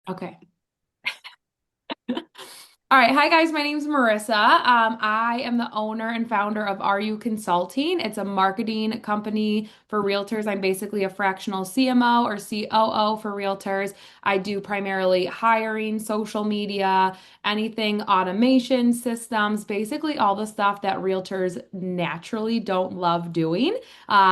Okay. All right. Hi, guys. My name's Marissa. I am the owner and founder of RU Consulting. It's a marketing company for realtors. I'm basically a fractional CMO or COO for realtors. I do primarily hiring, social media, anything automation systems, basically all the stuff that realtors naturally don't love doing,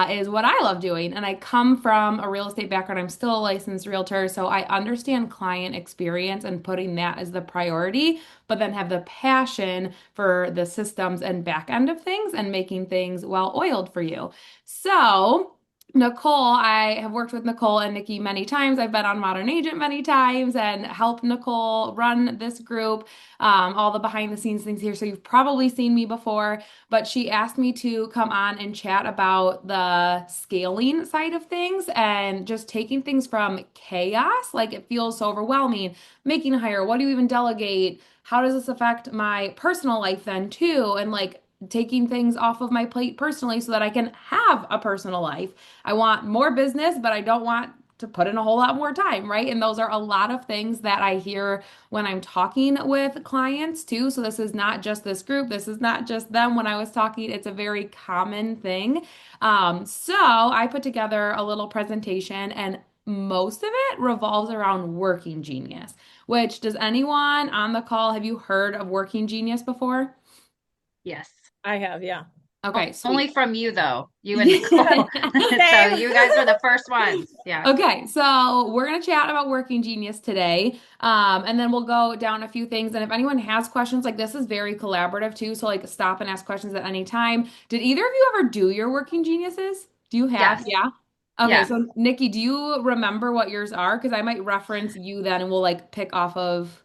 is what I love doing. And I come from a real estate background. I'm still a licensed realtor, so I understand client experience and putting that as the priority, but then have the passion for the systems and back end of things and making things well oiled for you. So, Nicole, I have worked with Nicole and Nikki many times. I've been on Modern Agent many times and helped Nicole run this group, all the behind the scenes things here. So you've probably seen me before, but she asked me to come on and chat about the scaling side of things and just taking things from chaos, like it feels so overwhelming, making a hire, what do you even delegate? How does this affect my personal life then too? And like taking things off of my plate personally so that I can have a personal life. I want more business, but I don't want to put in a whole lot more time, right? And those are a lot of things that I hear when I'm talking with clients too. So this is not just this group, this is not just them when I was talking. It's a very common thing. So I put together a little presentation and most of it revolves around Working Genius, which does anyone on the call, have you heard of Working Genius before? Yes. I have, yeah. Okay, Only sweet. from you though, you and Yeah. Nicole. So Same. you guys were the first ones. Yeah. Okay, so we're going to chat about Working Genius today. And then we'll go down a few things. And if anyone has questions, like this is very collaborative too. So like stop and ask questions at any time. Did either of you ever do your Working Geniuses? Do you have? Yes. Yeah. Okay, Yes. so Nikki, do you remember what yours are? Because I might reference you then and we'll like pick off of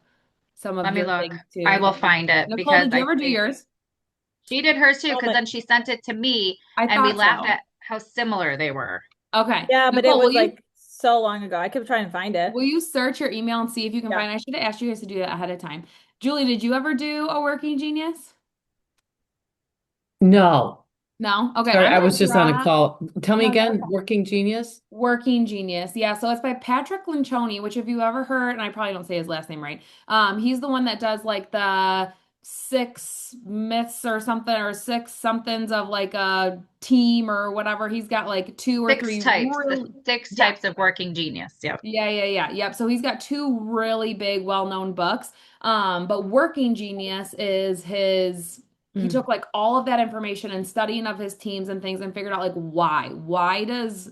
some of Let me your look. things I too. will find it Nicole, because did you I ever do think yours? she did hers too, Oh, because but then she sent it to me I and we thought laughed so. at how similar they were. Okay. yeah, but it Nicole, was like so long ago. I kept trying to find it. will you search your email and see if you can Yeah. find? I should have asked you guys to do that ahead of time. Julie, did you ever do a Working Genius? No. No? Okay, Sorry, I'm I gonna was just on a drop. call. Tell me No, you're again, okay. Working Genius? Working Genius. Yeah, so it's by Patrick Lencioni, which if you ever heard, and I probably don't say his last name right, he's the one that does like the six myths or something, or six somethings of like a team or whatever. He's got like two or Six three types, the really, six yeah, types of working genius. Yep. yeah. Yep. So he's got two really big, well-known books. But Working Genius is his, he Mm. took like all of that information and studying of his teams and things and figured out like why. Why does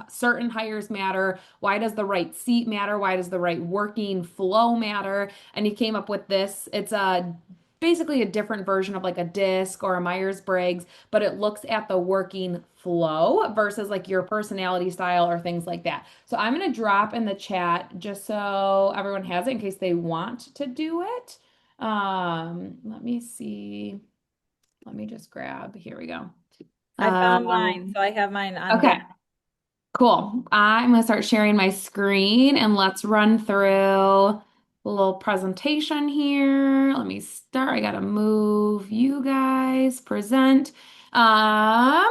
certain hires matter? Why does the right seat matter? Why does the right working flow matter? And he came up with this. It's a basically a different version of like a disc or a Myers-Briggs, but it looks at the working flow versus like your personality style or things like that. So I'm going to drop in the chat just so everyone has it in case they want to do it. Let me see. Let me just grab. Here we go. I found mine, Um, so I have mine on okay, here. cool. I'm going to start sharing my screen and let's run through a little presentation here. Let me start. I got to move you guys, present. Um,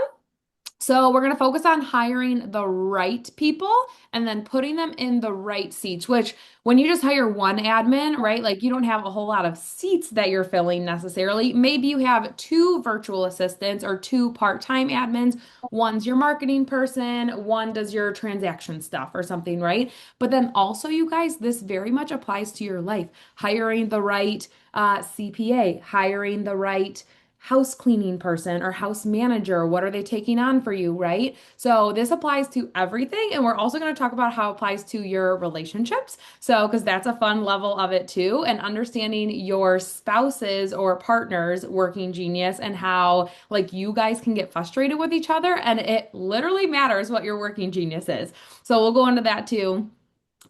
so we're going to focus on hiring the right people and then putting them in the right seats, which when you just hire one admin, right? Like you don't have a whole lot of seats that you're filling necessarily. Maybe you have two virtual assistants or two part-time admins. One's your marketing person, one does your transaction stuff or something, right? But then also, you guys, this very much applies to your life. Hiring the right CPA, hiring the right house cleaning person or house manager. What are they taking on for you, right? So this applies to everything. And we're also going to talk about how it applies to your relationships. So, because that's a fun level of it too, and understanding your spouses or partners working genius and how like you guys can get frustrated with each other. And it literally matters what your working genius is. So we'll go into that too.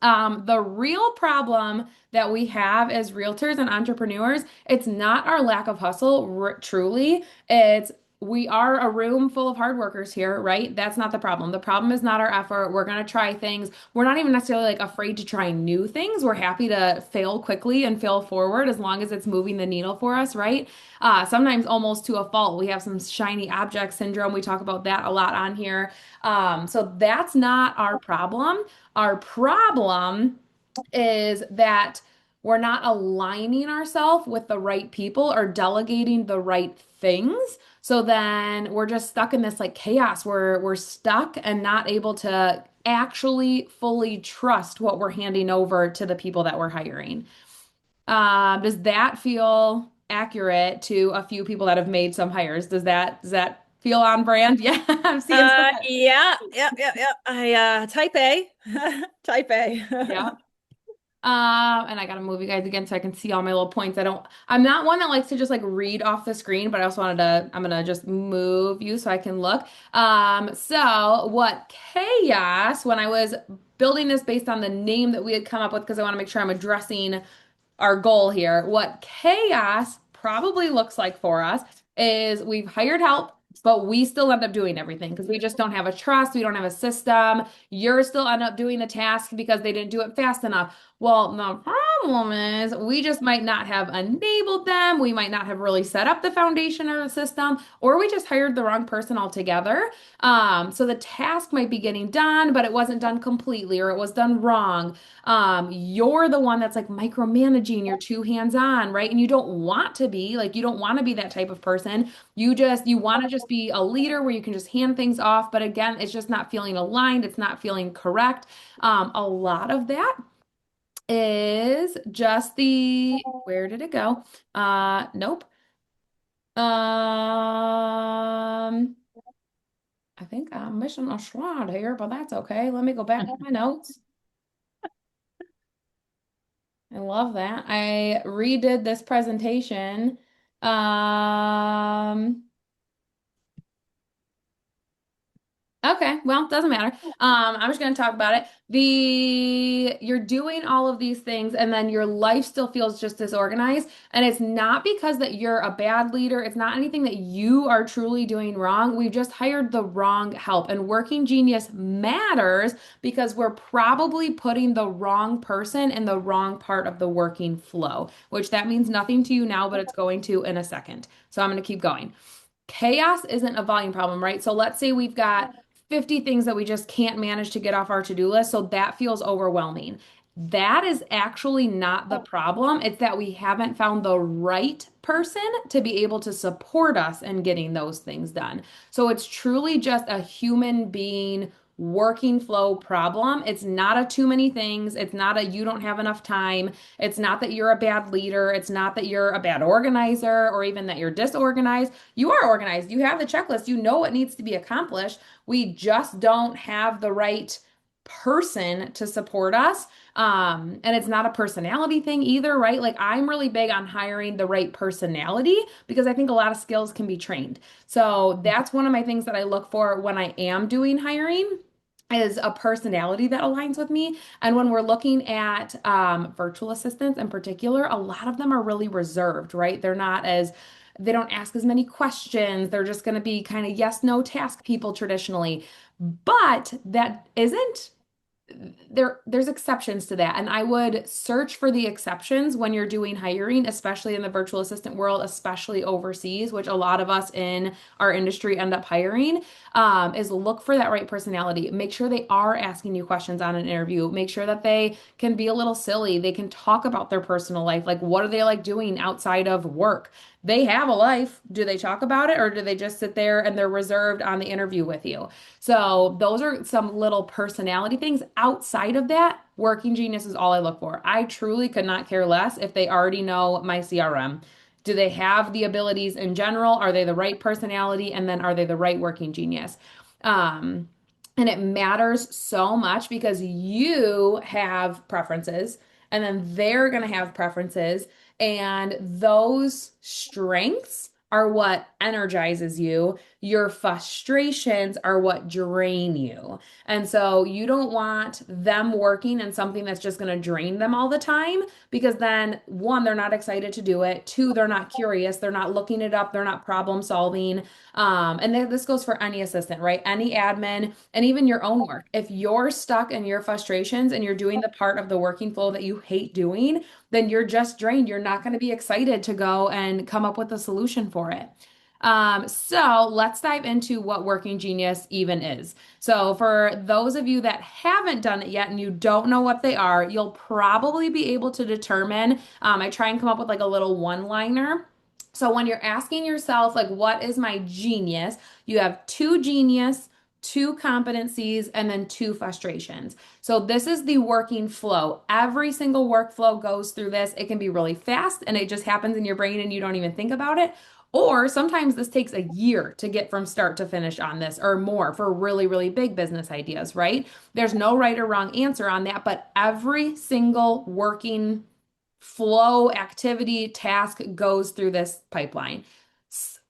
The real problem that we have as realtors and entrepreneurs, it's not our lack of hustle, truly. It's we are a room full of hard workers here, right? That's not the problem. The problem is not our effort. We're going to try things. We're not even necessarily like afraid to try new things. We're happy to fail quickly and fail forward as long as it's moving the needle for us, right? Sometimes almost to a fault. We have some shiny object syndrome. We talk about that a lot on here. So that's not our problem. Our problem is that we're not aligning ourselves with the right people or delegating the right things. So then we're just stuck in this like chaos where we're stuck and not able to actually fully trust what we're handing over to the people that we're hiring. Does that feel accurate to a few people that have made some hires? Does that feel on brand? Yeah, I'm seeing some. Yeah, yeah. I type A. Type Yeah. A. And I gotta move you guys again so I can see all my little points. I'm not one that likes to just like read off the screen, but I also I'm gonna just move you so I can look. So what chaos, when I was building this based on the name that we had come up with, because I want to make sure I'm addressing our goal here, what chaos probably looks like for us is we've hired help, but we still end up doing everything because we just don't have a trust. We don't have a system. You're still end up doing the task because they didn't do it fast enough. Well, the problem is we just might not have enabled them. We might not have really set up the foundation or the system, or we just hired the wrong person altogether. So the task might be getting done, but it wasn't done completely, or it was done wrong. You're the one that's like micromanaging, you're too hands-on, right? And you don't want to be like, you don't want to be that type of person. You want to just be a leader where you can just hand things off. But again, it's just not feeling aligned. It's not feeling correct. A lot of that is just where did it go? Nope. I think I'm missing a slide here, but that's okay. Let me go back to my notes. I love that. I redid this presentation. Okay, well, doesn't matter. I'm just going to talk about it. You're doing all of these things and then your life still feels just disorganized. And it's not because that you're a bad leader. It's not anything that you are truly doing wrong. We've just hired the wrong help. And working genius matters because we're probably putting the wrong person in the wrong part of the working flow, which that means nothing to you now, but it's going to in a second. So I'm going to keep going. Chaos isn't a volume problem, right? So let's say we've got 50 things that we just can't manage to get off our to-do list. So that feels overwhelming. That is actually not the problem. It's that we haven't found the right person to be able to support us in getting those things done. So it's truly just a human being working flow problem. It's not a too many things. It's not a you don't have enough time. It's not that you're a bad leader. It's not that you're a bad organizer or even that you're disorganized. You are organized. You have the checklist. You know what needs to be accomplished. We just don't have the right person to support us. And it's not a personality thing either, right? Like I'm really big on hiring the right personality because I think a lot of skills can be trained. So that's one of my things that I look for when I am doing hiring is a personality that aligns with me. And when we're looking at virtual assistants in particular, a lot of them are really reserved, right? They don't ask as many questions. They're just going to be kind of yes, no task people traditionally. But that isn't there's exceptions to that. And I would search for the exceptions when you're doing hiring, especially in the virtual assistant world, especially overseas, which a lot of us in our industry end up hiring, is look for that right personality. Make sure they are asking you questions on an interview. Make sure that they can be a little silly. They can talk about their personal life. Like, what are they like doing outside of work? They have a life. Do they talk about it or do they just sit there and they're reserved on the interview with you? So those are some little personality things. Outside of that, working genius is all I look for. I truly could not care less if they already know my CRM. Do they have the abilities in general? Are they the right personality? And then are they the right working genius? And it matters so much because you have preferences and then they're going to have preferences. And those strengths are what energizes you. Your frustrations are what drain you. And so you don't want them working in something that's just going to drain them all the time because then one, they're not excited to do it. Two, they're not curious. They're not looking it up. They're not problem solving. And then this goes for any assistant, right? Any admin and even your own work. If you're stuck in your frustrations and you're doing the part of the working flow that you hate doing, then you're just drained. You're not going to be excited to go and come up with a solution for it. So let's dive into what Working Genius even is. So for those of you that haven't done it yet and you don't know what they are, you'll probably be able to determine. I try and come up with like a little one-liner. So when you're asking yourself, like, what is my genius? You have two genius, two competencies, and then two frustrations. So this is the working flow. Every single workflow goes through this. It can be really fast and it just happens in your brain and you don't even think about it. Or sometimes this takes a year to get from start to finish on this or more for really, really big business ideas, right? There's no right or wrong answer on that, but every single working flow, activity, task goes through this pipeline.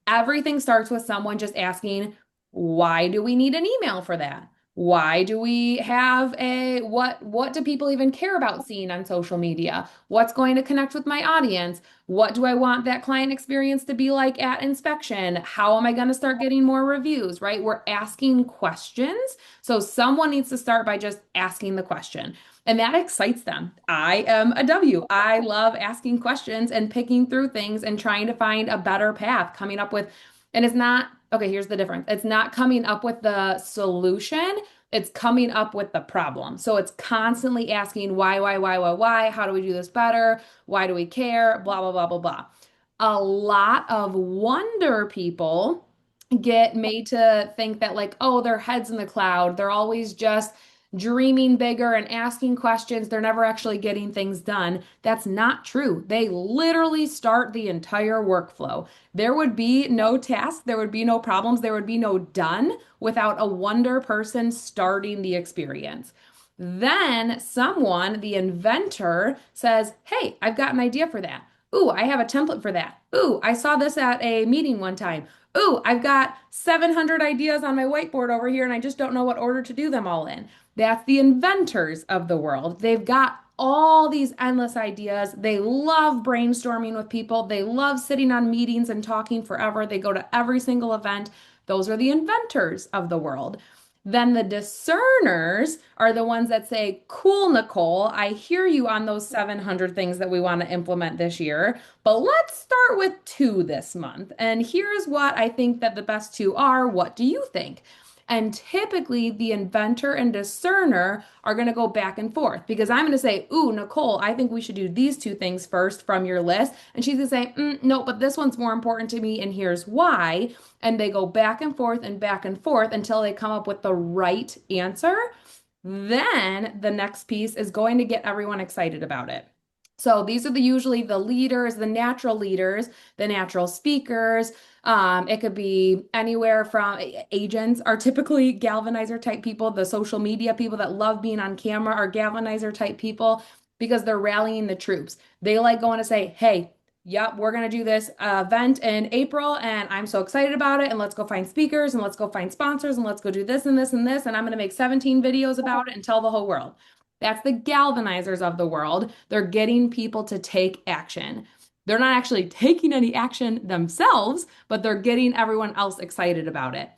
Everything starts with someone just asking, why do we need an email for that? Why do we have what do people even care about seeing on social media? What's going to connect with my audience? What do I want that client experience to be like at inspection? How am I going to start getting more reviews, right? We're asking questions. So someone needs to start by just asking the question. And that excites them. I am a W. I love asking questions and picking through things and trying to find a better path, coming up with, and it's not, okay, here's the difference. It's not coming up with the solution. It's coming up with the problem. So it's constantly asking why? How do we do this better? Why do we care? Blah, blah, blah, blah, blah. A lot of wonder people get made to think that like, oh, their head's in the cloud. They're always just dreaming bigger and asking questions. They're never actually getting things done. That's not true. They literally start the entire workflow. There would be no task, there would be no problems, there would be no done without a wonder person starting the experience. Then someone, the inventor, says, hey, I've got an idea for that. Ooh, I have a template for that. Ooh, I saw this at a meeting one time. Ooh, I've got 700 ideas on my whiteboard over here and I just don't know what order to do them all in. That's the inventors of the world. They've got all these endless ideas. They love brainstorming with people. They love sitting on meetings and talking forever. They go to every single event. Those are the inventors of the world. Then the discerners are the ones that say, cool, Nicole, I hear you on those 700 things that we want to implement this year, but let's start with two this month. And here's what I think that the best two are. What do you think? And typically, the inventor and discerner are going to go back and forth because I'm going to say, ooh, Nicole, I think we should do these two things first from your list. And she's going to say, no, but this one's more important to me, and here's why. And they go back and forth until they come up with the right answer. Then the next piece is going to get everyone excited about it. So these are usually the leaders, the natural speakers. It could be anywhere from agents are typically galvanizer type people. The social media people that love being on camera are galvanizer type people because they're rallying the troops. They like going to say, hey, yep, we're going to do this event in April and I'm so excited about it. And let's go find speakers and let's go find sponsors and let's go do this and this and this. And I'm going to make 17 videos about it and tell the whole world. That's the galvanizers of the world. They're getting people to take action. They're not actually taking any action themselves, but they're getting everyone else excited about it.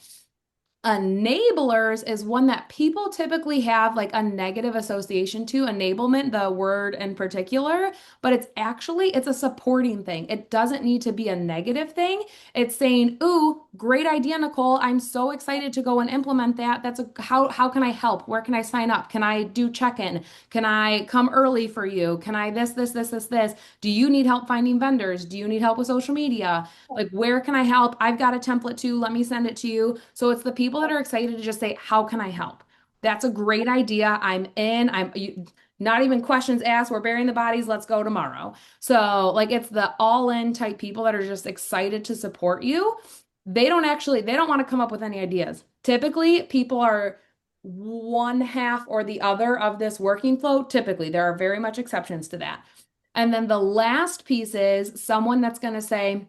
Enablers is one that people typically have like a negative association to, enablement, the word in particular, but it's a supporting thing. It doesn't need to be a negative thing. It's saying, ooh, great idea, Nicole. I'm so excited to go and implement that. How can I help? Where can I sign up? Can I do check-in? Can I come early for you? Can I this? Do you need help finding vendors? Do you need help with social media? Like, where can I help? I've got a template too. Let me send it to you. So it's the people that are excited to just say, how can I help? That's a great idea. I'm in. Not even questions asked. We're burying the bodies. Let's go tomorrow. So like it's the all-in type people that are just excited to support you. They don't want to come up with any ideas. Typically, people are one half or the other of this working flow. Typically, there are very much exceptions to that. And then the last piece is someone that's going to say,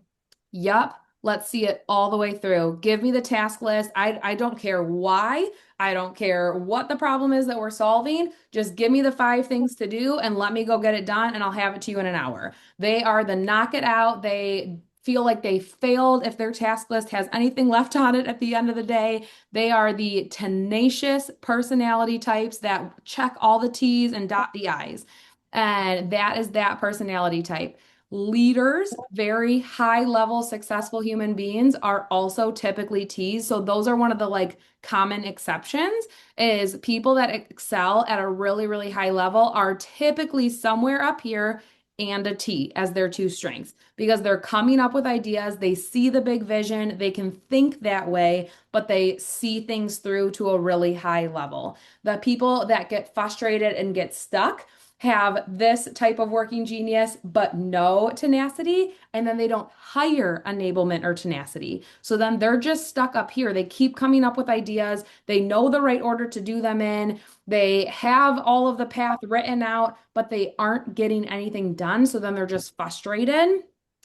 yup, let's see it all the way through. Give me the task list. I don't care why. I don't care what the problem is that we're solving. Just give me the 5 things to do and let me go get it done and I'll have it to you in an hour. They are the knock it out. They feel like they failed if their task list has anything left on it at the end of the day. They are the tenacious personality types that check all the T's and dot the I's. And that is that personality type. Leaders, very high level successful human beings are also typically T's. So those are one of the like common exceptions is people that excel at a really, really high level are typically somewhere up here and a T as their two strengths because they're coming up with ideas. They see the big vision. They can think that way, but they see things through to a really high level. The people that get frustrated and get stuck have this type of working genius, but no tenacity, and then they don't hire enablement or tenacity. So then they're just stuck up here. They keep coming up with ideas. They know the right order to do them in. They have all of the path written out, but they aren't getting anything done. So then they're just frustrated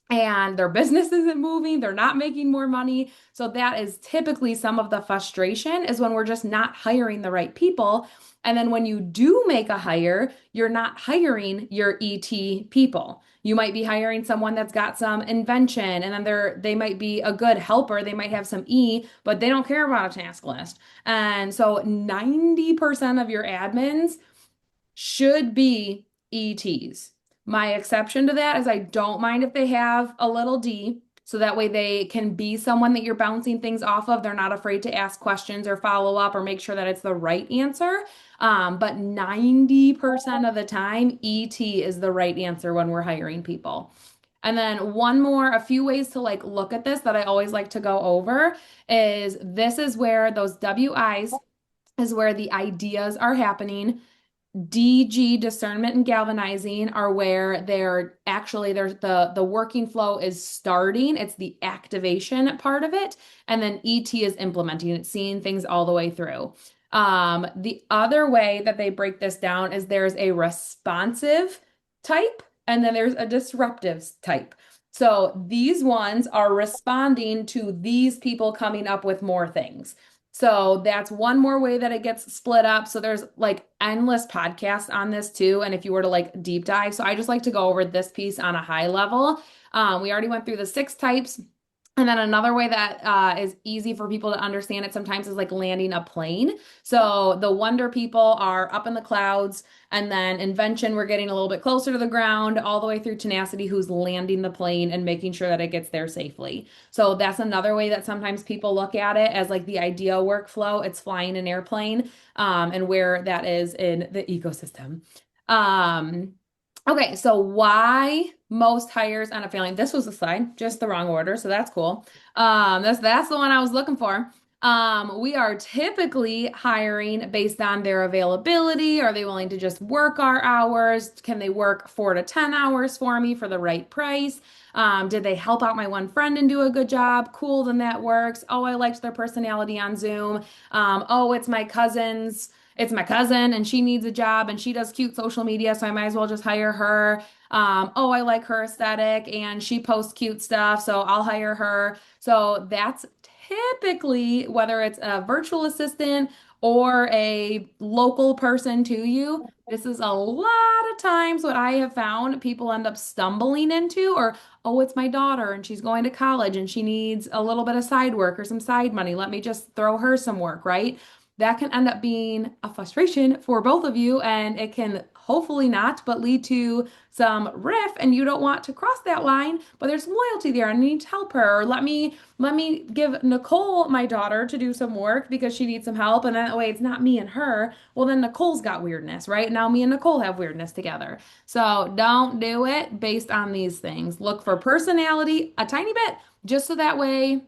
and their business isn't moving. They're not making more money. So that is typically some of the frustration is when we're just not hiring the right people. And then when you do make a hire, you're not hiring your ET people. You might be hiring someone that's got some invention and then they might be a good helper. They might have some E, but they don't care about a task list. And so 90% of your admins should be ETs. My exception to that is I don't mind if they have a little D, so that way they can be someone that you're bouncing things off of. They're not afraid to ask questions or follow up or make sure that it's the right answer. But 90% of the time, ET is the right answer when we're hiring people. And then a few ways to like look at this that I always like to go over is this is where those WIs is where the ideas are happening. DG, discernment and galvanizing, are where there's the working flow is starting. It's the activation part of it. And then ET is implementing it, seeing things all the way through. The other way that they break this down is there's a responsive type and then there's a disruptive type. So these ones are responding to these people coming up with more things. So that's one more way that it gets split up. So there's like endless podcasts on this too. And if you were to like deep dive, so I just like to go over this piece on a high level. We already went through the 6 types. And then another way that is easy for people to understand it sometimes is like landing a plane. So the wonder people are up in the clouds, and then invention, we're getting a little bit closer to the ground, all the way through tenacity, who's landing the plane and making sure that it gets there safely. So that's another way that sometimes people look at it as like the ideal workflow. It's flying an airplane, and where that is in the ecosystem. Okay, so why most hires end up failing? This was the slide, just the wrong order, so that's cool. That's the one I was looking for. We are typically hiring based on their availability. Are they willing to just work our hours? Can they work 4 to 10 hours for me for the right price? Did they help out my one friend and do a good job? Cool, then that works. Oh, I liked their personality on Zoom. Oh, it's my cousin and she needs a job and she does cute social media, so I might as well just hire her. Oh, I like her aesthetic and she posts cute stuff, so I'll hire her. So that's typically whether it's a virtual assistant or a local person to you. This is a lot of times what I have found people end up stumbling into, or, oh, it's my daughter and she's going to college and she needs a little bit of side work or some side money. Let me just throw her some work, right? That can end up being a frustration for both of you, and it can hopefully not, but lead to some riff, and you don't want to cross that line, but there's some loyalty there. I need to help her, or let me give Nicole, my daughter, to do some work because she needs some help, and that way it's not me and her. Well, then Nicole's got weirdness, right? Now me and Nicole have weirdness together. So don't do it based on these things. Look for personality a tiny bit, just so that way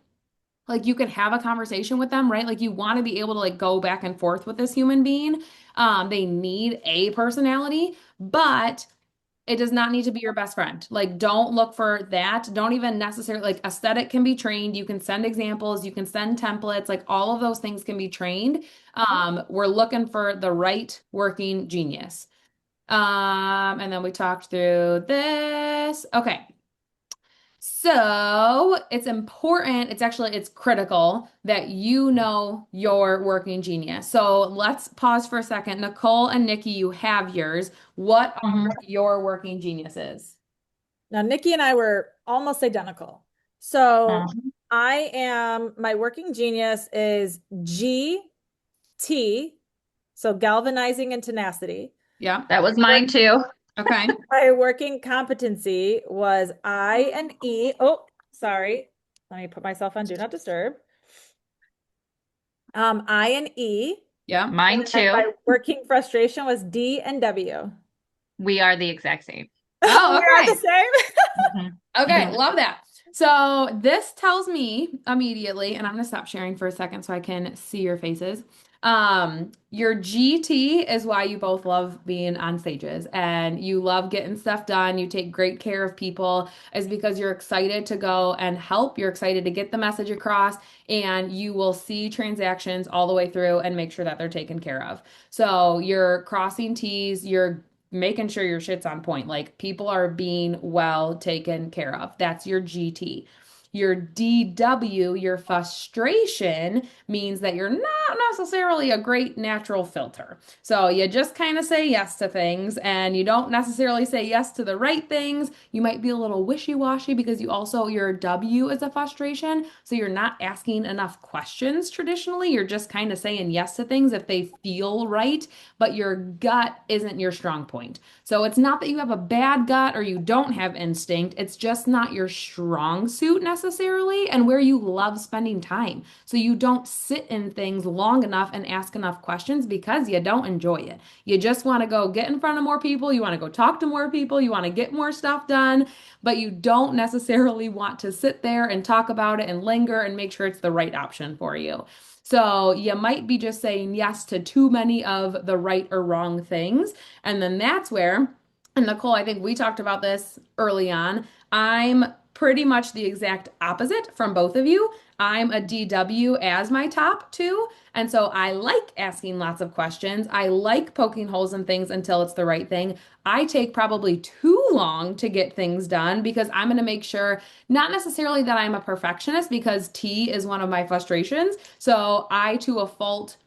like you can have a conversation with them, right? Like you want to be able to like go back and forth with this human being. They need a personality, but it does not need to be your best friend. Like don't look for that. Don't even necessarily like aesthetic can be trained. You can send examples, you can send templates, like all of those things can be trained. We're looking for the right working genius. And then we talked through this. Okay. So it's important, it's critical that you know your working genius. So let's pause for a second. Nicole and Nikki, you have yours. What are your working geniuses? Now, Nikki and I were almost identical. So my working genius is GT, so galvanizing and tenacity. Yeah. That was mine too. Okay. My working competency was I and E. Oh, sorry. Let me put myself on Do Not Disturb. I and E. Yeah. Mine And too. my working frustration was D and W. We are the exact same. Oh, We're all okay. the same. Mhm. Okay, Mhm. love that. So this tells me immediately, and I'm gonna stop sharing for a second so I can see your faces. Your GT is why you both love being on stages and you love getting stuff done. You take great care of people, is because you're excited to go and help. You're excited to get the message across, and you will see transactions all the way through and make sure that they're taken care of. So you're crossing T's, you're making sure your shit's on point. Like people are being well taken care of. That's your GT. Your DW, your frustration, means that you're not necessarily a great natural filter. So you just kind of say yes to things and you don't necessarily say yes to the right things. You might be a little wishy-washy because your W is a frustration. So you're not asking enough questions traditionally. You're just kind of saying yes to things if they feel right, but your gut isn't your strong point. So it's not that you have a bad gut or you don't have instinct. It's just not your strong suit necessarily and where you love spending time. So you don't sit in things long enough and ask enough questions because you don't enjoy it. You just want to go get in front of more people. You want to go talk to more people. You want to get more stuff done, but you don't necessarily want to sit there and talk about it and linger and make sure it's the right option for you. So you might be just saying yes to too many of the right or wrong things. And then that's where, and Nicole, I think we talked about this early on. I'm pretty much the exact opposite from both of you. I'm a DW as my top two. And so I like asking lots of questions. I like poking holes in things until it's the right thing. I take probably too long to get things done because I'm going to make sure, not necessarily that I'm a perfectionist, because T is one of my frustrations. So I, to a fault,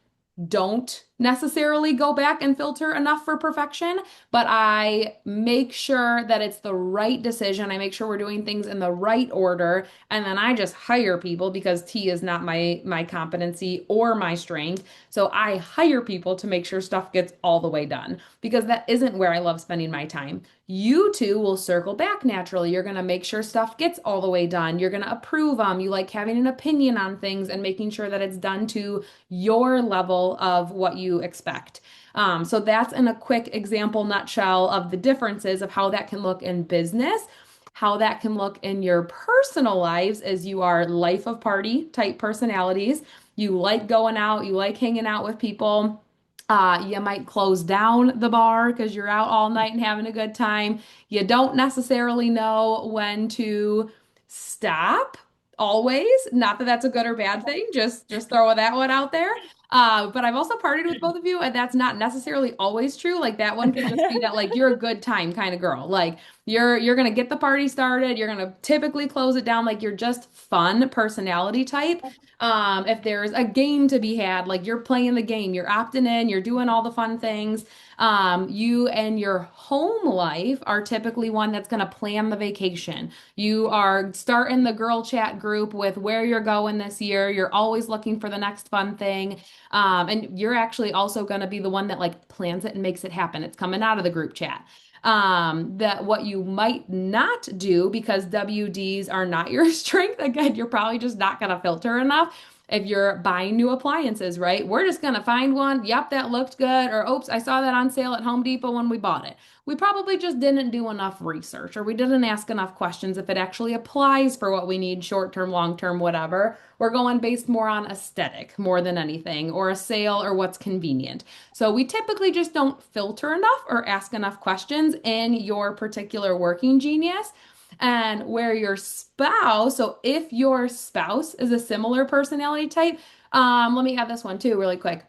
don't necessarily go back and filter enough for perfection, but I make sure that it's the right decision. I make sure we're doing things in the right order, and then I just hire people because T is not my competency or my strength. So I hire people to make sure stuff gets all the way done because that isn't where I love spending my time. You two will circle back naturally. You're going to make sure stuff gets all the way done. You're going to approve them. You like having an opinion on things and making sure that it's done to your level of what you expect. So that's in a quick example nutshell of the differences of how that can look in business, how that can look in your personal lives as you are life of party type personalities. You like going out, you like hanging out with people. You might close down the bar because you're out all night and having a good time. You don't necessarily know when to stop always. Not that that's a good or bad thing. Just throw that one out there. But I've also partied with both of you, and that's not necessarily always true. Like that one could just be that like you're a good time kind of girl. Like you're gonna get the party started. You're gonna typically close it down. Like you're just fun personality type. If there's a game to be had, like you're playing the game, you're opting in, you're doing all the fun things. You and your home life are typically one that's going to plan the vacation. You are starting the girl chat group with where you're going this year. You're always looking for the next fun thing. And you're actually also going to be the one that like plans it and makes it happen. It's coming out of the group chat. That what you might not do because WDs are not your strength. Again, you're probably just not going to filter enough. If you're buying new appliances, right? We're just going to find one. Yep, that looked good. Or, oops, I saw that on sale at Home Depot when we bought it. We probably just didn't do enough research or we didn't ask enough questions if it actually applies for what we need, short term, long term, whatever. We're going based more on aesthetic more than anything, or a sale or what's convenient. So we typically just don't filter enough or ask enough questions in your particular working genius. And where your spouse, so if your spouse is a similar personality type, let me add this one too, really quick.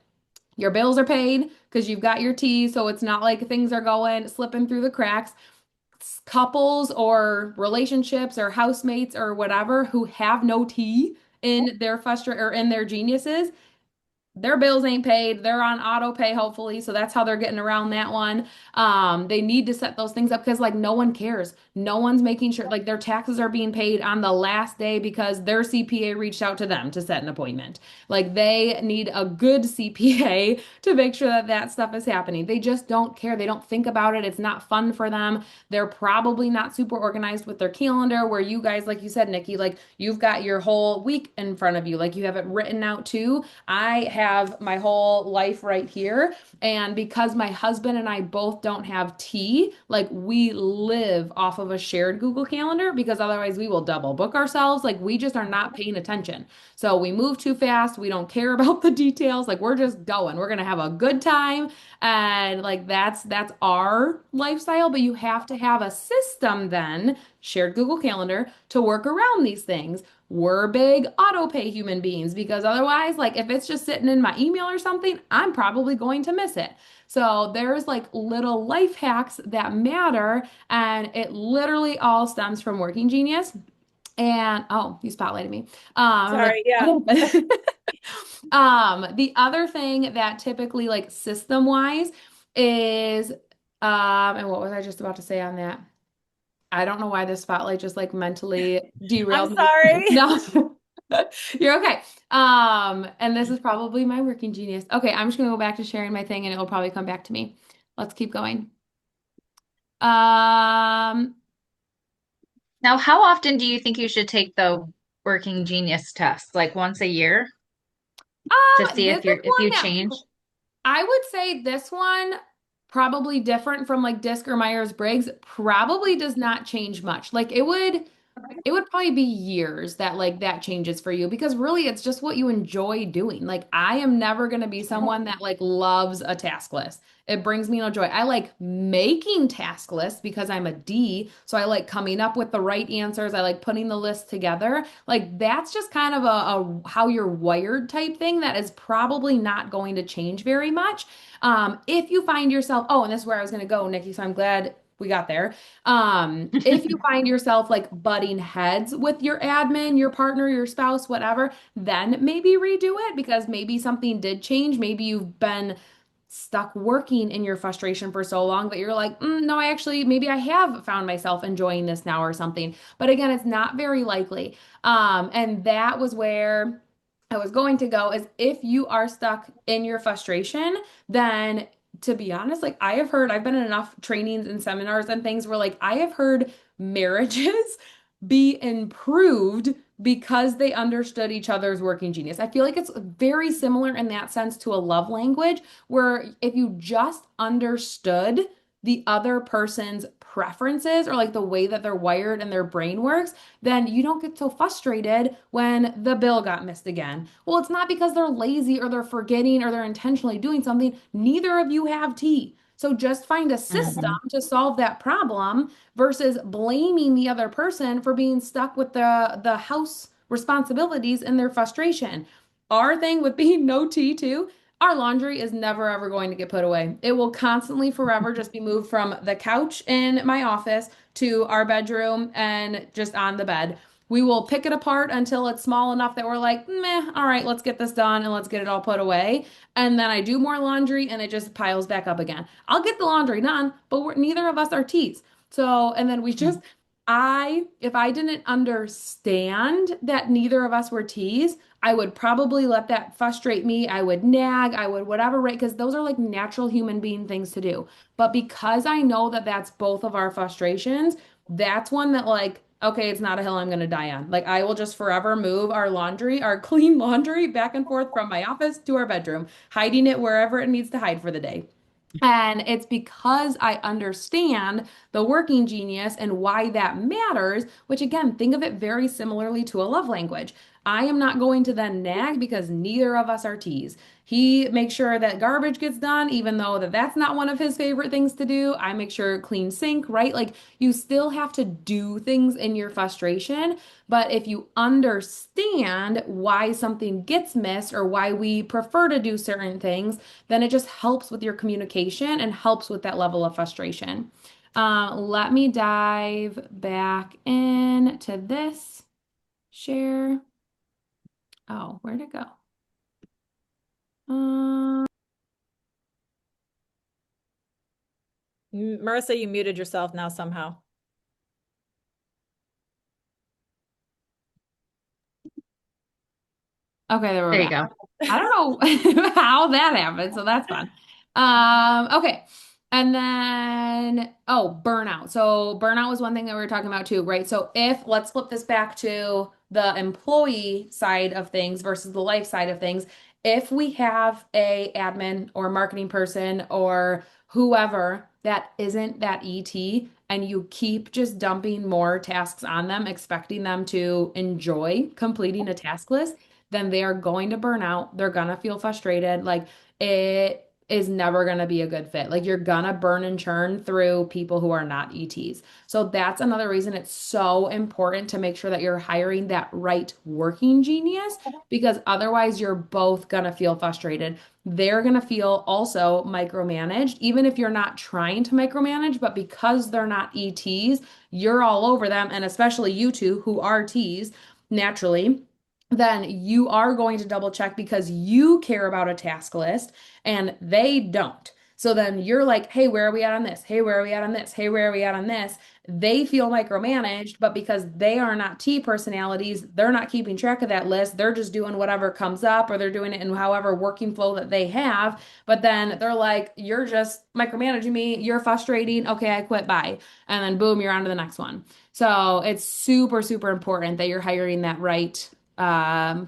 Your bills are paid because you've got your tea, so it's not like things are going slipping through the cracks. Couples or relationships or housemates or whatever who have no tea in their frustra or in their geniuses, their bills ain't paid. They're on auto pay, hopefully. So that's how they're getting around that one. They need to set those things up because like no one cares. No one's making sure like their taxes are being paid on the last day because their CPA reached out to them to set an appointment. Like they need a good CPA to make sure that that stuff is happening. They just don't care. They don't think about it. It's not fun for them. They're probably not super organized with their calendar where you guys, like you said, Nikki, like you've got your whole week in front of you. Like you have it written out too. I have my whole life right here. And because my husband and I both don't have tea, like we live off of a shared Google Calendar because otherwise we will double book ourselves. Like we just are not paying attention. So we move too fast. We don't care about the details. Like we're just going. We're gonna have a good time. And like that's our lifestyle. But you have to have a system then, shared Google Calendar, to work around these things. We're big auto pay human beings because otherwise, like if it's just sitting in my email or something, I'm probably going to miss it. So there's like little life hacks that matter, and it literally all stems from Working Genius. And oh, you spotlighted me. I'm like, Sorry. Yeah. the other thing that typically like system wise is and what was I just about to say on that? I don't know why this spotlight just like mentally I'm derailed me. sorry. No, you're okay. And this is probably my Working Genius. Okay, I'm just gonna go back to sharing my thing and it will probably come back to me. Let's keep going. Um, Now, how often do you think you should take the working genius test? Like once a year to see this if is you one that change? I would say this one probably different from like Disc or Myers-Briggs probably does not change much. Like it would probably be years that like that changes for you because really it's just what you enjoy doing. Like I am never going to be someone that like loves a task list. It brings me no joy. I like making task lists because I'm a D, so I like coming up with the right answers. I like putting the list together. Like that's just kind of a how you're wired type thing that is probably not going to change very much. If you find yourself, oh, and this is where I was going to go, Nikki, so I'm glad we got there. If you find yourself like butting heads with your admin, your partner, your spouse, whatever, then maybe redo it because maybe something did change. Maybe you've been stuck working in your frustration for so long that you're like, no, I actually, maybe I have found myself enjoying this now or something. But again, it's not very likely. And that was where I was going to go is if you are stuck in your frustration, then to be honest, like I have heard, I've been in enough trainings and seminars and things where like I have heard marriages be improved because they understood each other's working genius. I feel like it's very similar in that sense to a love language, where if you just understood the other person's preferences or like the way that they're wired and their brain works, then you don't get so frustrated when the bill got missed again. Well, it's not because they're lazy or they're forgetting or they're intentionally doing something. Neither of you have tea. So just find a system Mhm. to solve that problem versus blaming the other person for being stuck with the house responsibilities and their frustration. Our thing with being no tea too, our laundry is never ever going to get put away. It will constantly forever just be moved from the couch in my office to our bedroom and just on the bed. We will pick it apart until it's small enough that we're like, meh, all right, let's get this done and let's get it all put away. And then I do more laundry and it just piles back up again. I'll get the laundry done, but neither of us are teas. So, and then we just, if I didn't understand that neither of us were teas, I would probably let that frustrate me. I would nag, I would whatever, right? Because those are like natural human being things to do. But because I know that that's both of our frustrations, that's one that like, okay, it's not a hill I'm going to die on. Like I will just forever move our laundry, our clean laundry back and forth from my office to our bedroom, hiding it wherever it needs to hide for the day. And it's because I understand the working genius and why that matters, which again, think of it very similarly to a love language. I am not going to then nag because neither of us are T's. He makes sure that garbage gets done, even though that's not one of his favorite things to do. I make sure clean sink, right? Like you still have to do things in your frustration, but if you understand why something gets missed or why we prefer to do certain things, then it just helps with your communication and helps with that level of frustration. Let me dive back into this share. Oh, where'd it go? Uh, Marissa, you muted yourself now somehow. okay, there we're There you back. go. I don't know how that happened, so that's fun. Okay. And then, oh, burnout. So burnout was one thing that we were talking about too, right? So if, let's flip this back to the employee side of things versus the life side of things. If we have a admin or marketing person or whoever that isn't that ET and you keep just dumping more tasks on them, expecting them to enjoy completing a task list, then they are going to burn out. They're gonna feel frustrated. Like it is never gonna be a good fit. Like you're gonna burn and churn through people who are not ETs. So that's another reason it's so important to make sure that you're hiring that right working genius because otherwise you're both gonna feel frustrated. They're gonna feel also micromanaged, even if you're not trying to micromanage, but because they're not ETs, you're all over them, and especially you two who are Ts naturally then you are going to double check because you care about a task list and they don't. So then you're like, hey, where are we at on this? Hey, where are we at on this? Hey, where are we at on this? They feel micromanaged, but because they are not T personalities, they're not keeping track of that list. They're just doing whatever comes up or they're doing it in however working flow that they have. But then they're like, you're just micromanaging me. You're frustrating. Okay, I quit. Bye. And then boom, you're on to the next one. So it's super, super important that you're hiring that right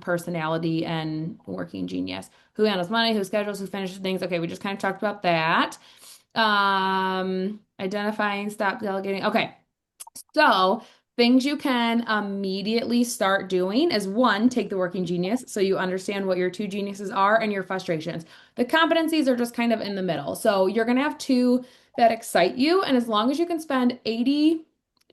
personality and working genius. Who handles money, who schedules, who finishes things. Okay, we just kind of talked about that. Identifying, stop delegating. Okay, so things you can immediately start doing is one, take the working genius so you understand what your two geniuses are and your frustrations. The competencies are just kind of in the middle. So you're going to have two that excite you. And as long as you can spend 80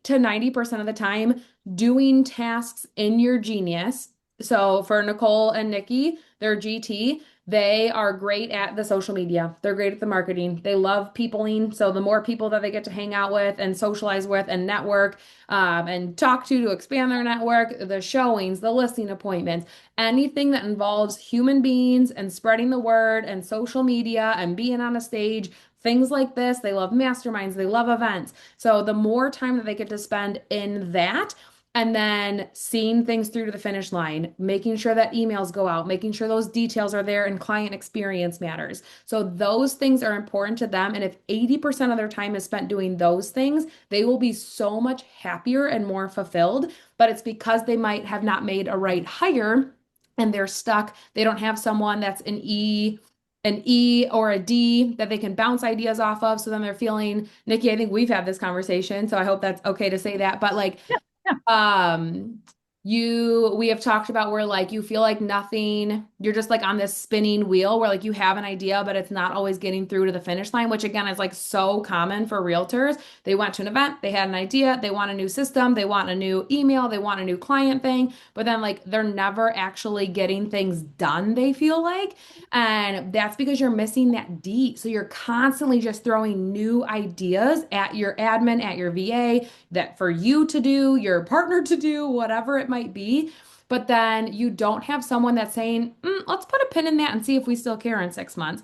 to 90% of the time doing tasks in your genius. So for Nicole and Nikki, they're GT. They are great at the social media. They're great at the marketing. They love peopling. So the more people that they get to hang out with and socialize with and network and talk to expand their network, the showings, the listing appointments, anything that involves human beings and spreading the word and social media and being on a stage, things like this. They love masterminds. They love events. So the more time that they get to spend in that, and then seeing things through to the finish line, making sure that emails go out, making sure those details are there and client experience matters. So those things are important to them. And if 80% of their time is spent doing those things, they will be so much happier and more fulfilled. But it's because they might have not made a right hire and they're stuck. They don't have someone that's an E or a D that they can bounce ideas off of. So then they're feeling, Nikki, I think we've had this conversation, so I hope that's okay to say that. But like Yeah. um, we have talked about where like you feel like nothing, you're just like on this spinning wheel where like you have an idea, but it's not always getting through to the finish line, which again is like so common for realtors. They went to an event, they had an idea, they want a new system, they want a new email, they want a new client thing, but then like they're never actually getting things done, they feel like. And that's because you're missing that D. So you're constantly just throwing new ideas at your admin, at your VA, that for you to do, your partner to do, whatever it might be. But then you don't have someone that's saying, let's put a pin in that and see if we still care in 6 months.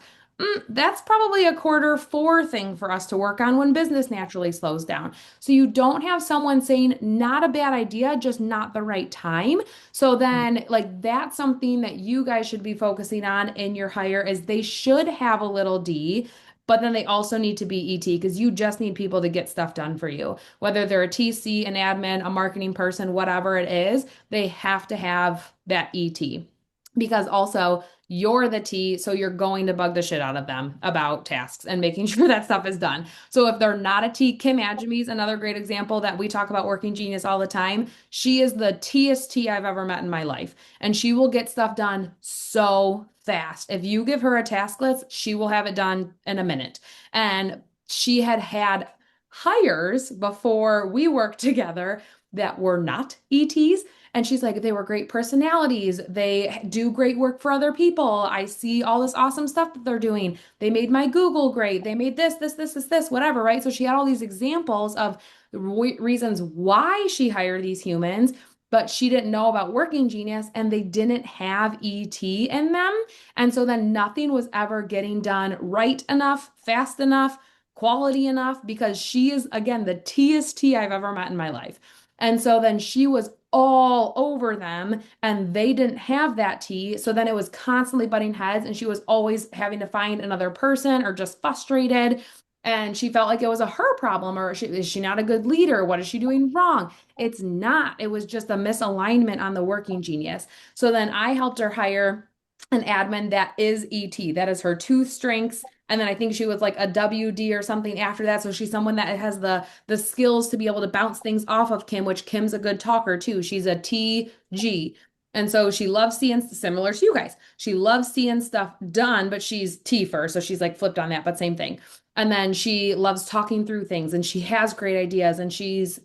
That's probably a quarter 4 thing for us to work on when business naturally slows down. So you don't have someone saying, not a bad idea, just not the right time. So then, like, that's something that you guys should be focusing on in your hire is they should have a little D. But then they also need to be ET because you just need people to get stuff done for you. Whether they're a TC, an admin, a marketing person, whatever it is, they have to have that ET. Because also you're the T, so you're going to bug the shit out of them about tasks and making sure that stuff is done. So if they're not a T, 𝗏𝗏𝗯𝗍 is another great example that we talk about working genius all the time. She is the Test T I've ever met in my life, and she will get stuff done so fast. If you give her a task list, she will have it done in a minute. And she had hires before we worked together that were not ETs. And she's like, they were great personalities. They do great work for other people. I see all this awesome stuff that they're doing. They made my Google great. They made this, whatever, right? So she had all these examples of reasons why she hired these humans. but she didn't know about Working Genius and they didn't have ET in them. And so then nothing was ever getting done right enough, fast enough, quality enough, because she is, again, the Test I've ever met in my life. And so then she was all over them and they didn't have that T. So then it was constantly butting heads and she was always having to find another person or just frustrated. And she felt like it was a her problem, or is she not a good leader? What is she doing wrong? It's not. It was just a misalignment on the Working Genius. So then I helped her hire an admin that is ET. That is her two strengths. And then I think she was like a WD or something after that. So she's someone that has the skills to be able to bounce things off of Kim, which Kim's a good talker too. She's a TG. And so she loves seeing, similar to you guys, she loves seeing stuff done, but she's T first. So she's like flipped on that, but same thing. And then she loves talking through things and she has great ideas and she's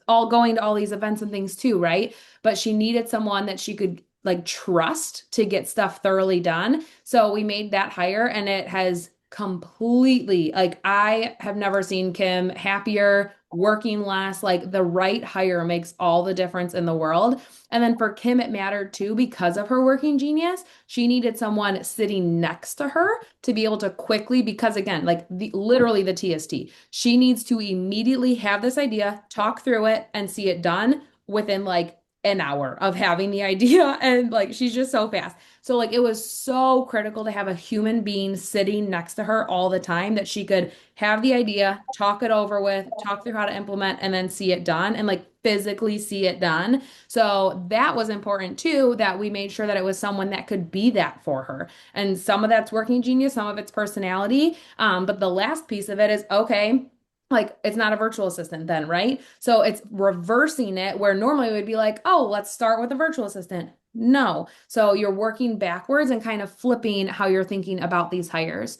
all going to all these events and things too, right? But she needed someone that she could like trust to get stuff thoroughly done. So we made that hire and it has completely, like, I have never seen Kim happier, working less. Like, the right hire makes all the difference in the world. And then for Kim, it mattered too because of her Working Genius. She needed someone sitting next to her to be able to quickly, because again, like literally the TST, she needs to immediately have this idea, talk through it, and see it done within like an hour of having the idea. And like, she's just so fast. So like, it was so critical to have a human being sitting next to her all the time that she could have the idea, talk it over with, talk through how to implement, and then see it done and like physically see it done. So that was important too, that we made sure that it was someone that could be that for her. And some of that's Working Genius, some of it's personality. But the last piece of it is, okay, like, it's not a virtual assistant then, right? So it's reversing it where normally we'd be like, oh, let's start with a virtual assistant. No. So you're working backwards and kind of flipping how you're thinking about these hires.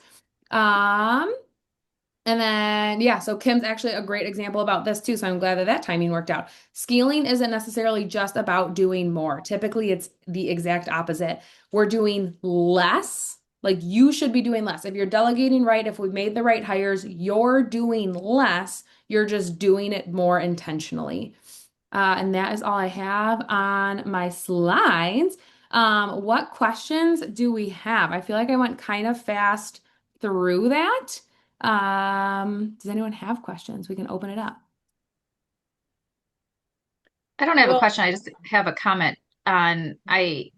Um, and then, yeah, so Kim's actually a great example about this too. So I'm glad that that timing worked out. Scaling isn't necessarily just about doing more. Typically, it's the exact opposite. We're doing less. Like, you should be doing less. If you're delegating right, if we made the right hires, you're doing less. You're just doing it more intentionally. And that is all I have on my slides. What questions do we have? I feel like I went kind of fast through that. Does anyone have questions? We can open it up. I don't have a Well, question. I just have a comment on, I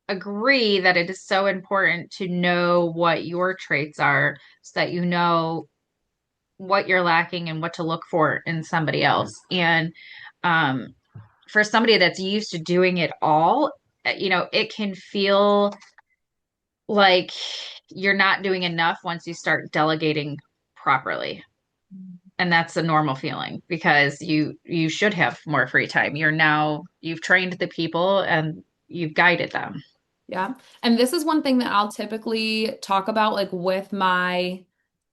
agree that it is so important to know what your traits are so that you know what you're lacking and what to look for in somebody else. And um, for somebody that's used to doing it all, it can feel like you're not doing enough once you start delegating properly. And that's a normal feeling because you should have more free time. You've trained the people and you've guided them. Yeah. And this is one thing that I'll typically talk about like with my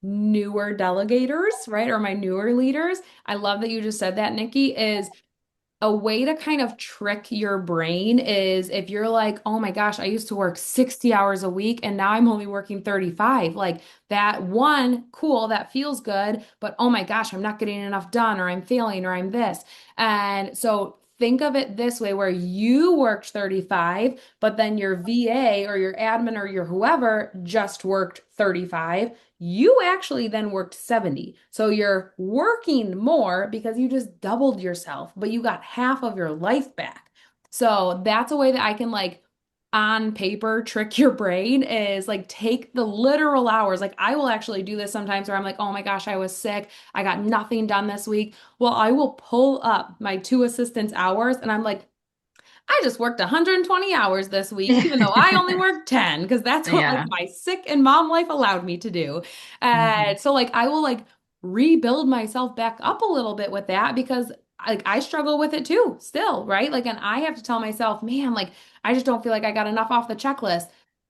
newer delegators, right? Or my newer leaders. I love that you just said that, Nikki, is a way to kind of trick your brain is if you're like, oh my gosh, I used to work 60 hours a week and now I'm only working 35. Like, that one, cool, that feels good, but oh my gosh, I'm not getting enough done, or I'm failing, or I'm this. And so think of it this way, where you worked 35, but then your VA or your admin or your whoever just worked 35. You actually then worked 70. So you're working more because you just doubled yourself, but you got half of your life back. So that's a way that I can, like, on paper trick your brain, is like take the literal hours. Like, I will actually do this sometimes where I'm like, oh my gosh, I was sick. I got nothing done this week. Well, I will pull up my two assistants' hours and I'm like, I just worked 120 hours this week, even though I only worked 10, because that's what like Yeah. my sick and mom life allowed me to do. Mhm. And so like I will like rebuild myself back up a little bit with that, because like I struggle with it too still, right? Like, and I have to tell myself, man, like I just don't feel like I got enough off the checklist.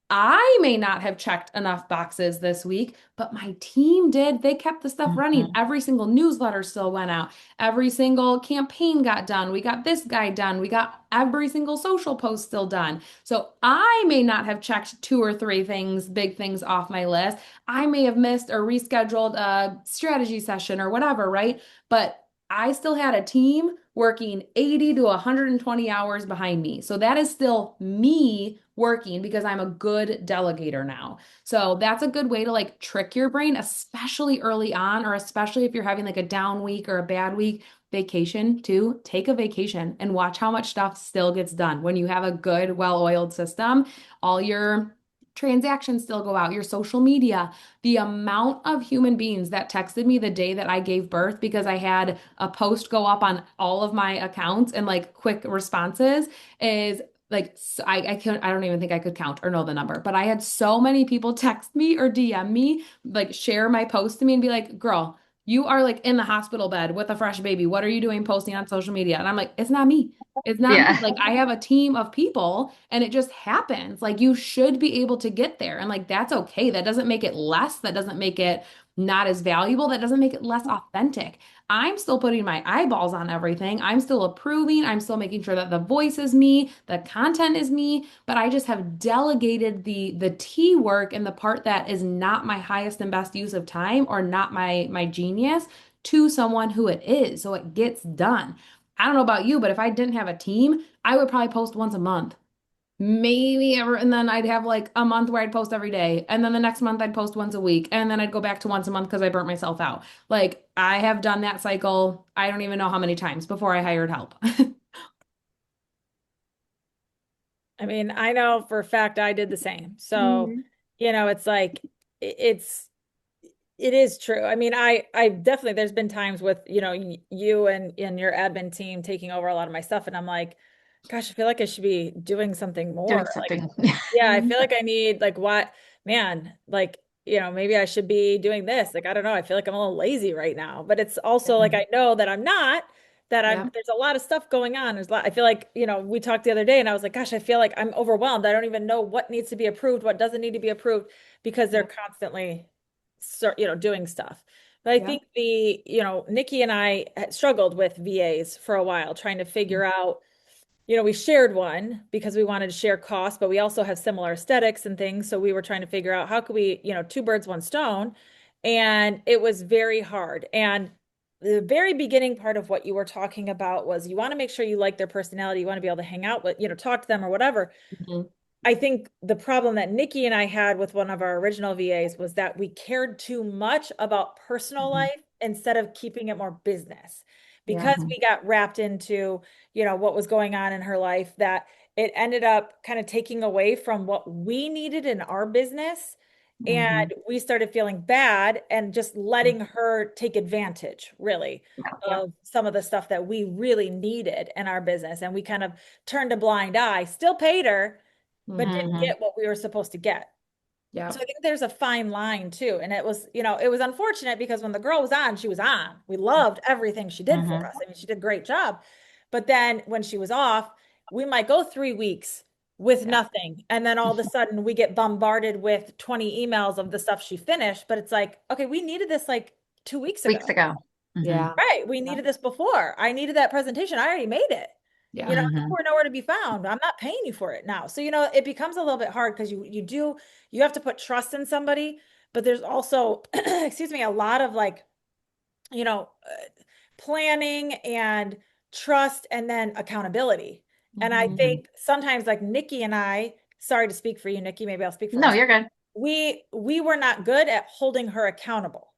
I may not have checked enough boxes this week, but my team did. They kept the stuff running. Mhm. Every single newsletter still went out. Every single campaign got done. We got this guy done. We got every single social post still done. So I may not have checked two or three things, big things off my list. I may have missed or rescheduled a strategy session or whatever, right? But I still had a team working 80 to 120 hours behind me. So that is still me working because I'm a good delegator now. So that's a good way to like trick your brain, especially early on, or especially if you're having like a down week or a bad week. Vacation too. Take a vacation and watch how much stuff still gets done. When you have a good, well-oiled system, all your transactions still go out, your social media. The amount of human beings that texted me the day that I gave birth because I had a post go up on all of my accounts and like quick responses is like I don't even think I could count or know the number, but I had so many people text me or DM me, like share my post to me and be like, girl, you are like in the hospital bed with a fresh baby. What are you doing posting on social media? And I'm like, it's not me. It's not me. Yeah. Like I have a team of people and it just happens. Like you should be able to get there. And like that's okay. That doesn't make it less. That doesn't make it not as valuable. That doesn't make it less authentic. I'm still putting my eyeballs on everything. I'm still approving. I'm still making sure that the voice is me, the content is me, but I just have delegated the T work and the part that is not my highest and best use of time or not my genius to someone who it is. So it gets done. I don't know about you, but if I didn't have a team, I would probably post once a month. Maybe ever, and then I'd have like a month where I'd post every day, and then the next month I'd post once a week, and then I'd go back to once a month because I burnt myself out. Like I have done that cycle, I don't even know how many times before I hired help. I mean, I know for a fact I did the same. So, Mhm. it's like it's it is true. I mean, I definitely there's been times with, you and your admin team taking over a lot of my stuff and I'm like, gosh, I feel like I should be doing something Doing more. Like, something. yeah, I Mhm. feel like I need like what, man, like, maybe I should be doing this. Like, I don't know. I feel like I'm a little lazy right now, but it's also like I know that I'm not, that Yep. there's a lot of stuff going on. I feel like, we talked the other day and I was like, gosh, I feel like I'm overwhelmed. I don't even know what needs to be approved, what doesn't need to be approved because they're Yep. constantly doing stuff. But I Yep. think Nikki and I had struggled with VAs for a while, trying to figure out, we shared one because we wanted to share costs, but we also have similar aesthetics and things. So we were trying to figure out how could we, two birds, one stone. And it was very hard. And the very beginning part of what you were talking about was you want to make sure you like their personality. You want to be able to hang out with, talk to them or whatever. Mhm. I think the problem that Nikki and I had with one of our original VAs was that we cared too much about personal Mhm. life instead of keeping it more business. Yeah. Because Mhm. we got wrapped into, what was going on in her life, that it ended up kind of taking away from what we needed in our business. And Mhm. we started feeling bad and just letting her take advantage, really, Yep. of some of the stuff that we really needed in our business. And we kind of turned a blind eye, still paid her but didn't Mhm. get what we were supposed to get. So Yep. I think there's a fine line too. And it was unfortunate because when the girl was on, she was on. We loved everything she did for Mhm. us. I mean, she did a great job. But then when she was off, we might go 3 weeks with Yeah. nothing. And then all of a sudden we get bombarded with 20 emails of the stuff she finished. But it's like, okay, we needed this like 2 weeks ago. Weeks ago. Mhm. Yeah. Right. We Yeah. needed this before. I needed that presentation. I already made it. Yeah. You Mhm. were nowhere to be found. I'm not paying you for it now. So, it becomes a little bit hard because you have to put trust in somebody, but there's also, excuse me, a lot of like, planning and trust and then accountability. And I Mhm. Mhm. think sometimes like Nikki and I, sorry to speak for you, Nikki, maybe I'll speak for No, myself. you're good. We were not good at holding her accountable.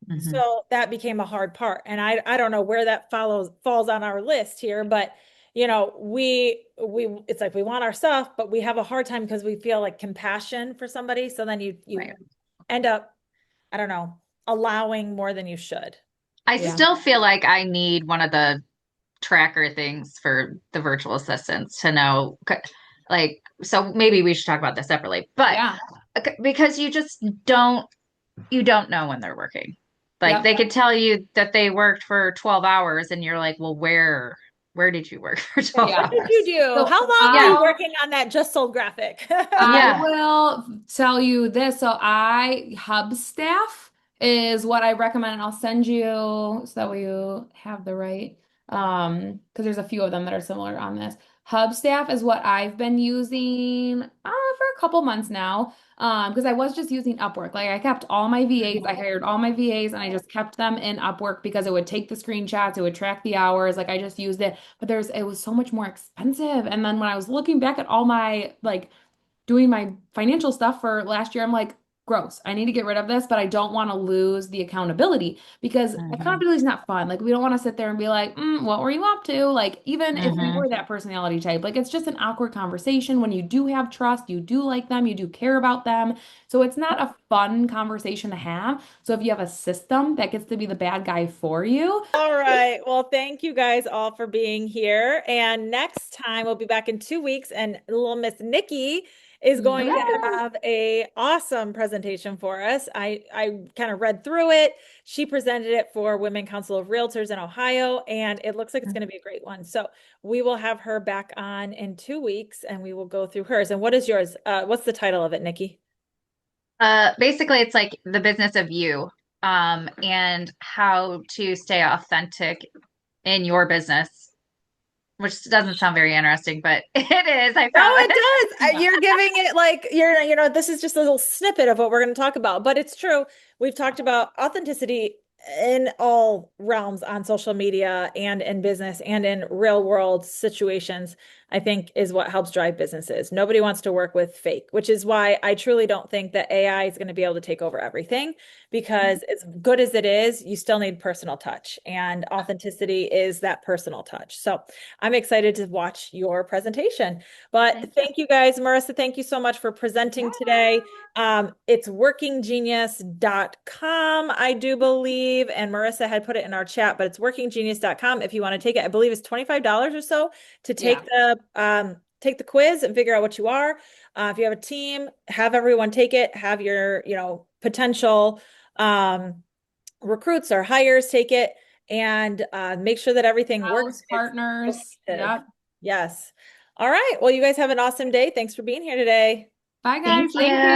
Mhm. So that became a hard part. And I don't know where that falls on our list here, but we it's like we want our stuff, but we have a hard time because we feel like compassion for somebody. So then you Right. end up, I don't know, allowing more than you should. I Yeah. still feel like I need one of the tracker things for the virtual assistants to know, like, so maybe we should talk about this separately, but Yeah. because you don't know when they're working. Like Yep. they could tell you that they worked for 12 hours and you're like, well, where did you work for 12 What Yeah. did you hours? do? So How long were Yeah. you working on that just sold graphic? I Yeah. will tell you this. So Hub staff is what I recommend. And I'll send you so that way you have the right because there's a few of them that are similar on this. Hub staff is what I've been using for a a couple months now. Because I was just using Upwork. Like I kept all my VAs, I hired all my VAs and I just kept them in Upwork because it would take the screenshots, it would track the hours. Like I just used it, but it was so much more expensive. And then when I was looking back at all my like doing my financial stuff for last year, I'm like, gross. I need to get rid of this, but I don't want to lose the accountability because Mhm. accountability is not fun. Like, we don't want to sit there and be like, what were you up to? Like, even if we Mhm. were that personality type, like, it's just an awkward conversation when you do have trust, you do like them, you do care about them. So it's not a fun conversation to have. So if you have a system that gets to be the bad guy for you, All right. Well, thank you guys all for being here. And next time we'll be back in 2 weeks, and little Miss Nikki is going yeah. to have a awesome presentation for us. I kind of read through it. She presented it for Women Council of Realtors in Ohio, and it looks like it's going to be a great one. So we will have her back on in 2 weeks, and we will go through hers. And what is yours? What's the title of it, Nikki? Basically, it's like the business of you, and how to stay authentic in your business, which doesn't sound very interesting, but it is, I No, promise. it does. You're giving it like this is just a little snippet of what we're going to talk about, but it's true. We've talked about authenticity in all realms on social media and in business and in real world situations, I think is what helps drive businesses. Nobody wants to work with fake, which is why I truly don't think that AI is going to be able to take over everything, because as good as it is, you still need personal touch, and authenticity is that personal touch. So I'm excited to watch your presentation. But Thank you. thank you guys, Marissa. Thank you so much for presenting today. It's workinggenius.com, I do believe. And Marissa had put it in our chat, but it's workinggenius.com. If you want to take it, I believe it's $25 or so to Yeah. take the quiz and figure out what you are. If you have a team, have everyone take it, have your, potential recruits or hires take it, and make sure that everything works. House partners. Yep. Yes. All right. Well, you guys have an awesome day. Thanks for being here today. Bye, guys. Thank Thank you. you.